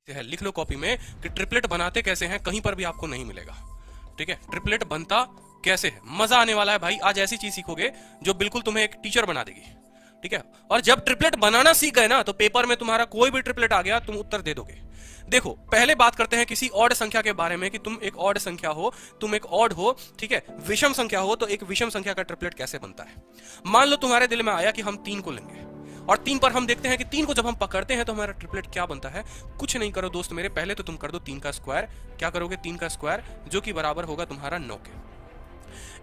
है, लिख लो कॉपी में कि ट्रिपलेट बनाते कैसे हैं, कहीं पर भी आपको नहीं मिलेगा। ठीक है, ट्रिपलेट बनता कैसे है, मजा आने वाला है भाई। आज ऐसी चीज सीखोगे जो बिल्कुल तुम्हें एक टीचर बना देगी। ठीक है, और जब ट्रिपलेट बनाना सीख गए ना तो पेपर में तुम्हारा कोई भी ट्रिपलेट आ गया तुम उत्तर दे दोगे। देखो पहले बात करते हैं किसी ऑड संख्या के बारे में कि तुम एक ऑड संख्या हो, तुम एक ऑड हो, ठीक है, विषम संख्या हो, तो एक विषम संख्या का ट्रिपलेट कैसे बनता है। मान लो तुम्हारे दिल में आया कि हम 3 को लेंगे और 3 पर हम देखते हैं कि 3 को जब हम पकड़ते हैं तो हमारा ट्रिपलेट क्या बनता है। कुछ नहीं करो दोस्त मेरे, पहले तो तुम कर दो 3 का स्क्वायर। क्या करोगे, 3 का स्क्वायर, जो कि बराबर होगा तुम्हारा 9 के।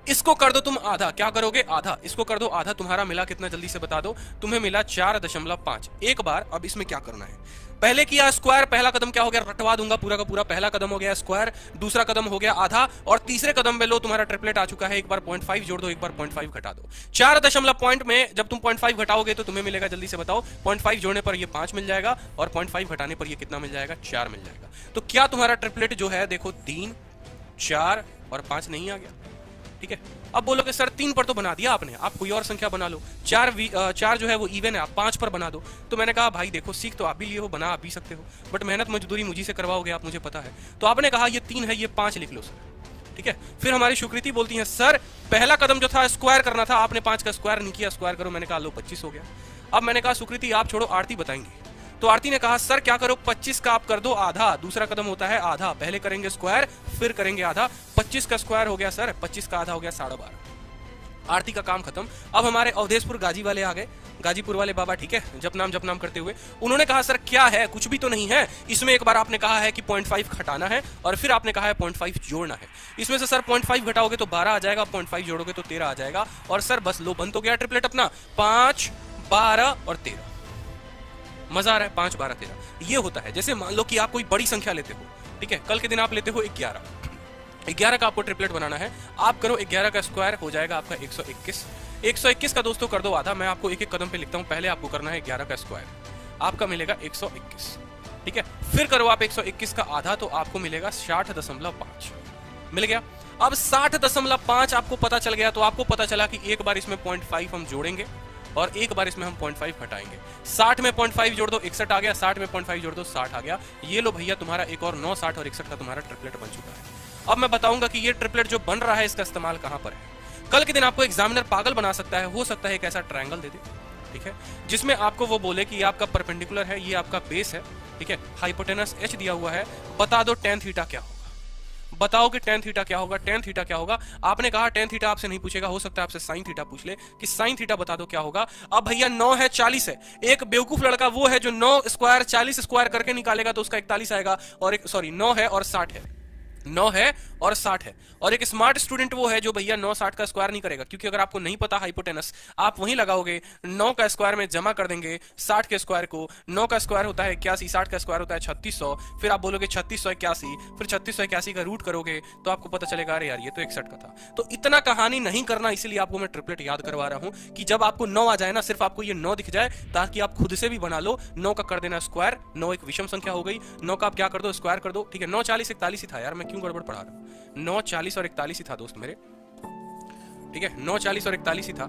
इसको कर दो तुम आधा, क्या करोगे, आधा। इसको कर दो आधा, तुम्हारा मिला कितना जल्दी से बता दो, तुम्हें मिला 4.5। एक बार अब इसमें क्या करना है, पहले किया स्क्वायर, पहला कदम क्या हो गया, रटवा दूंगा पूरा का पूरा। पहला कदम हो गया स्क्वायर, दूसरा कदम हो गया आधा, और तीसरे कदम में लो तुम्हारा ट्रिपलेट आ चुका है। एक बार 0.5 जोड़ दो, एक बार 0.5 घटा दो। 4 दशमलव पॉइंट में जब तुम 0.5 घटाओगे तो तुम्हें मिलेगा, जल्दी से बताओ, 0.5 जोड़ने पर ये 5 मिल जाएगा और 0.5 घटाने पर ये कितना मिल जाएगा, 4 मिल जाएगा। तो क्या तुम्हारा ट्रिपलेट जो है देखो 3, 4 और 5 नहीं आ गया। ठीक है, अब बोलोगे सर 3 पर तो बना दिया आपने, आप कोई और संख्या बना लो। 4 जो है वो इवन है, आप 5 पर बना दो। तो मैंने कहा भाई देखो सीख तो आप भी लिए हो, बना आप भी सकते हो, बट मेहनत मजदूरी मुझी से करवाओगे आप, मुझे पता है। तो आपने कहा ये 3 है, ये 5 लिख लो सर। ठीक है, फिर हमारी सुकृति बोलती है सर पहला कदम जो था स्क्वायर करना था, आपने 5 का स्क्वायर नहीं किया, स्क्वायर करो। मैंने कहा लो 25 हो गया। अब मैंने कहा सुकृति आप छोड़ो, आरती बताएंगे। तो आरती ने कहा सर क्या करो, 25 का आप कर दो आधा, दूसरा कदम होता है आधा, पहले करेंगे स्क्वायर फिर करेंगे आधा। 25 का स्क्वायर हो गया सर, 25 का आधा हो गया 12.5। आरती का काम खत्म। अब हमारे अवधेशपुर गाजी वाले आ गए, गाजीपुर वाले बाबा, ठीक है, जप नाम करते हुए उन्होंने कहा सर क्या है, कुछ भी तो नहीं है इसमें। एक बार आपने कहा है कि 0.5 घटाना है और फिर आपने कहा है 0.5 जोड़ना है। इसमें से सर 0.5 घटाओगे तो 12 आ जाएगा, 0.5 जोड़ोगे तो 13 आ जाएगा। और सर बस लो बन तो गया ट्रिपलेट अपना, 5, 12 और 13। मजा आ रहा है, 5, 12, 13 ये होता है। जैसे मान लो कि आप कोई बड़ी संख्या लेते हो, ठीक है, कल के दिन आप लेते हो 11 का आपको ट्रिपलेट बनाना है। आप करो 11 का स्क्वायर हो जाएगा आपका 121। 121 का दोस्तों कर दो आधा। मैं आपको एक एक कदम पे लिखता हूं, पहले आपको करना है 11 का स्क्वायर, आपका मिलेगा 121। ठीक है, फिर करो आप 121 का आधा तो आपको मिलेगा 60.5 मिल गया। अब 60.5 आपको पता चल गया तो आपको पता चला कि एक बार इसमें 0.5 हम जोड़ेंगे और एक बार इसमें हम 0.5 हटाएंगे। 60 में 0.5 जोड़ दो 61 आ गया, 60 में 0.5 जोड़ दो 60 आ गया। ये लो भैया तुम्हारा एक और 9, 60 और 61 का तुम्हारा ट्रिपलेट बन चुका है। अब मैं बताऊंगा कि ये ट्रिपलेट जो बन रहा है इसका इस्तेमाल कहां पर है। कल के दिन आपको एग्जामिनर पागल बना सकता है, हो सकता है एक ऐसा ट्रायंगल दे दे, ठीक है, जिसमें आपको वो बोले कि ये आपका परपेंडिकुलर है, ये आपका बेस है, ठीक है, हाइपोटेनस h दिया हुआ है, बता दो tan थीटा क्या होगा। बताओ कि tan थीटा क्या होगा, tan थीटा क्या होगा। आपने कहा tan थीटा आपसे नहीं पूछेगा, हो सकता है आपसे sin थीटा पूछ ले कि sin थीटा बता दो क्या होगा। अब भैया 9 है 40 है, एक बेवकूफ लड़का वो है जो 9 स्क्वायर 40 स्क्वायर करके निकालेगा तो उसका 41 आएगा, और एक 9 है और 60 है, 9 है और 60 है। और एक स्मार्ट स्टूडेंट वो है जो भैया 9 60 का स्क्वायर नहीं करेगा, क्योंकि अगर आपको नहीं पता हाइपोटेनस, आप वहीं लगाओगे 9 का स्क्वायर में जमा कर देंगे 60 के स्क्वायर को। 9 का स्क्वायर होता है 81, 60 का स्क्वायर होता है 3600, फिर आप बोलोगे 3681, फिर 3681 का रूट करोगे तो आपको पता चलेगा अरे यार ये तो 61 का था। तो इतना कहानी नहीं करना, इसीलिए आपको मैं ट्रिपलेट याद करवा रहा हूं कि जब आपको 9 आ जाए ना, सिर्फ आपको ये 9 दिख जाए ताकि आप खुद से भी बना लो। 9 का कर देना स्क्वायर, 9 एक विषम संख्या हो गई, 9 का आप क्या कर दो स्क्वायर कर दो, ठीक है। 9 40 41 ही था यार, मैं क्यों गड़बड़ पढ़ा रहा हूं, 9 40 और 41 ही था दोस्त मेरे, ठीक है, 9 40 और 41 ही था,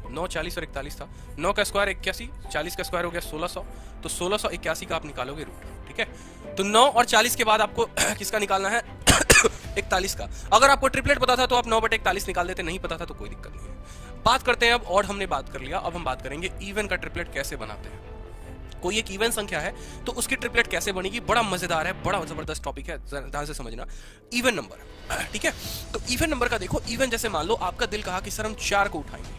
9 40 और 41 था। 9 का स्क्वायर 81, 40 का स्क्वायर हो गया 1600, तो 1681 का आप निकालोगे रूट, ठीक है। तो 9 और 40 के बाद आपको किसका निकालना है 41 का। अगर आपको ट्रिपलेट पता था तो आप 9/41 निकाल देते, नहीं पता था तो कोई दिक्कत नहीं है। बात करते हैं अब, और हमने बात कर लिया, अब हम बात करेंगे इवन का ट्रिपलेट कैसे बनाते हैं। कोई एक इवन संख्या है तो उसकी ट्रिपलेट कैसे बनेगी, बड़ा मजेदार है, बड़ा जबरदस्त टॉपिक है, ध्यान से समझना। इवन नंबर, ठीक है, तो इवन नंबर का देखो, इवन जैसे मान लो आपका दिल कहा कि सर हम 4 को उठाएंगे,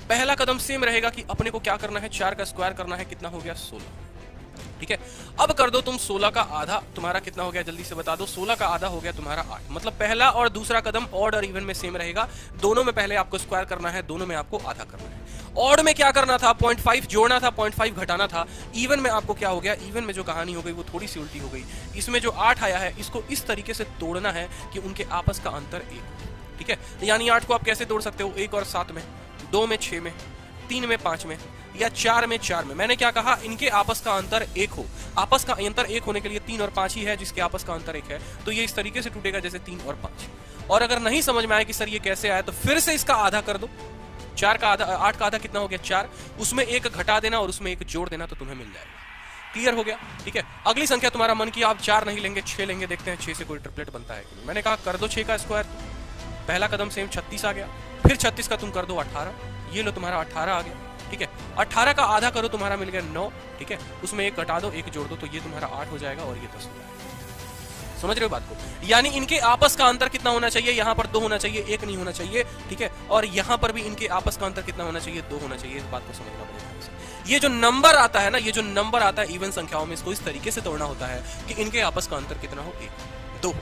पहला कदम सेम रहेगा कि अपने को क्या करना है, 4 का स्क्वायर करना है, कितना हो गया 16, ठीक है। अब कर दो तुम 16 का आधा, तुम्हारा कितना हो गया जल्दी से बता दो, 16 का आधा हो गया तुम्हारा 8। मतलब पहला और दूसरा कदम ऑड और इवन में सेम रहेगा, दोनों में पहले आपको स्क्वायर करना है, दोनों में आपको आधा करना है। ऑड में क्या करना था, 0.5 जोड़ना था, 0.5 घटाना था। इवन में आपको क्या हो गया, इवन में जो कहानी हो गई वो थोड़ी सी उल्टी हो गई। इसमें जो 8 आया है इसको इस तरीके से तोड़ना है कि उनके आपस का अंतर 1, ठीक है। यानी 8 को आप कैसे तोड़ सकते हो, 1 और 7 में, 2 में 6 में, 3 में 5 में, या 4 में 4 में। मैंने क्या कहा, इनके आपस का अंतर 1 हो। आपस का अंतर 1 होने के लिए 3 और 5 ही है, जिसके आपस का अंतर 1 है, तो ये इस तरीके से टूटेगा जैसे 3 और 5। और अगर नहीं समझ में आए कि सर ये कैसे आया, तो फिर से इसका आधा कर दो, 4 का आधा, 8 का आधा कितना हो गया 4, उसमें एक घटा देना और उसमें एक जोड़ देना तो तुम्हें मिल जाएगा। क्लियर हो गया? ठीक है, अगली संख्या तुम्हारा मन की आप 4 नहीं लेंगे 6 लेंगे, देखते हैं 6 से कोई ट्रिपलेट बनता है कि नहीं। मैंने कहा कर दो 6 का स्क्वायर, पहला कदम सेम 36 आ गया, फिर 36 का तुम कर दो 18, ये लो तुम्हारा 18 आ गया। ठीक है, 18 का आधा करो तुम्हारा मिल गया 9। ठीक है, उसमें एक घटा दो एक जोड़ दो तो ये तुम्हारा 8 हो जाएगा और ये 10 हो जाएगा। समझ रहे हो बात को? यानी इनके आपस का अंतर कितना होना चाहिए, यहाँ पर 2 होना चाहिए, 1 नहीं होना चाहिए। ठीक है, और यहाँ पर भी इनके आपस का अंतर कितना होना चाहिए, 2 होना चाहिए। इस बात को समझना पड़ेगा। ये जो नंबर आता है ना, ये जो नंबर आता है इवन संख्याओं में, इसको इस तरीके से तोड़ना होता है कि इनके आपस का अंतर कितना हो, 1 2।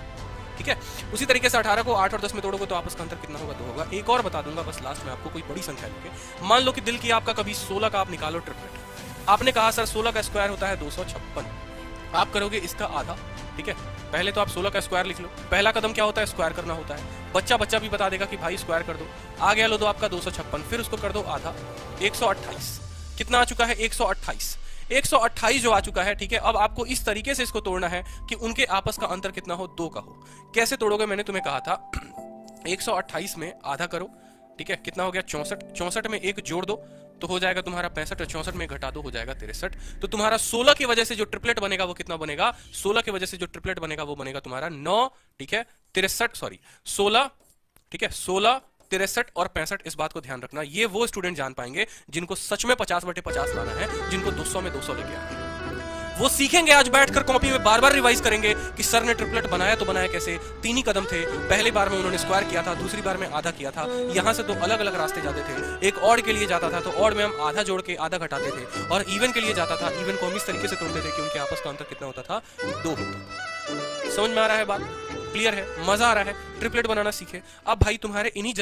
ठीक है, उसी तरीके से 18 को 8 और 10 में तोड़ोगे तो आपस का अंतर कितना होगा, 2 होगा। एक और बता दूंगा बस लास्ट में आपको, कोई बड़ी संख्या लेके मान लो कि दिल की आपका कभी 16 का आप निकालो ट्रिपलेट। आपने कहा सर 16 का स्क्वायर होता है 256, आप करोगे इसका आधा। ठीक है, पहले तो आप 16 का स्क्वायर लिख लो, पहला कदम क्या होता है, स्क्वायर करना होता है। बच्चा भी बता देगा कि भाई स्क्वायर कर दो, आ गया लो दो आपका 256, फिर उसको कर दो आधा, 128। कितना आ चुका है, 128। 128 जो आ चुका है। ठीक है, अब आपको इस तरीके से इसको तोड़ना है कि उनके आपस का अंतर कितना हो, 2 का हो। कैसे तोड़ोगे, मैंने तुम्हें कहा था 128 में आधा करो। ठीक है, कितना हो गया 64, 64 में एक जोड़ दो तो हो जाएगा तुम्हारा 65, और 64 में घटा दो हो जाएगा 63। तो तुम्हारा 16 की वजह से जो ट्रिपलेट बनेगा वो कितना बनेगा, 16 की वजह से जो ट्रिपलेट बनेगा वो बनेगा तुम्हारा 9। ठीक है, 63 सॉरी 16। ठीक है, 16 63 और 65। इस बात को ध्यान रखना, ये वो स्टूडेंट जान पाएंगे जिनको सच में 50/50 लाना है, जिनको 200 में 200 लेके आना है। वो सीखेंगे आज बैठकर कॉपी में, बार बार रिवाइज करेंगे कि सर ने ट्रिपलेट बनाया तो बनाया कैसे। 3 ही कदम थे, पहली बार में उन्होंने स्क्वायर किया था, दूसरी बार में आधा किया था। यहाँ से 2 अलग अलग रास्ते जाते थे। एक ऑड के लिए जाता था तो ऑड में हम आधा जोड़ के आधा घटाते थे, और इवन के लिए जाता था, इवन को हम इस तरीके से तोड़ते थे कि उनके आपस का अंतर कितना होता था, 2 होता। समझ में आ रहा है बात? क्लियर है? मजा आ रहा है? ट्रिपलेट बनाना सीखे। अब भाई तुम्हारे इन्हीं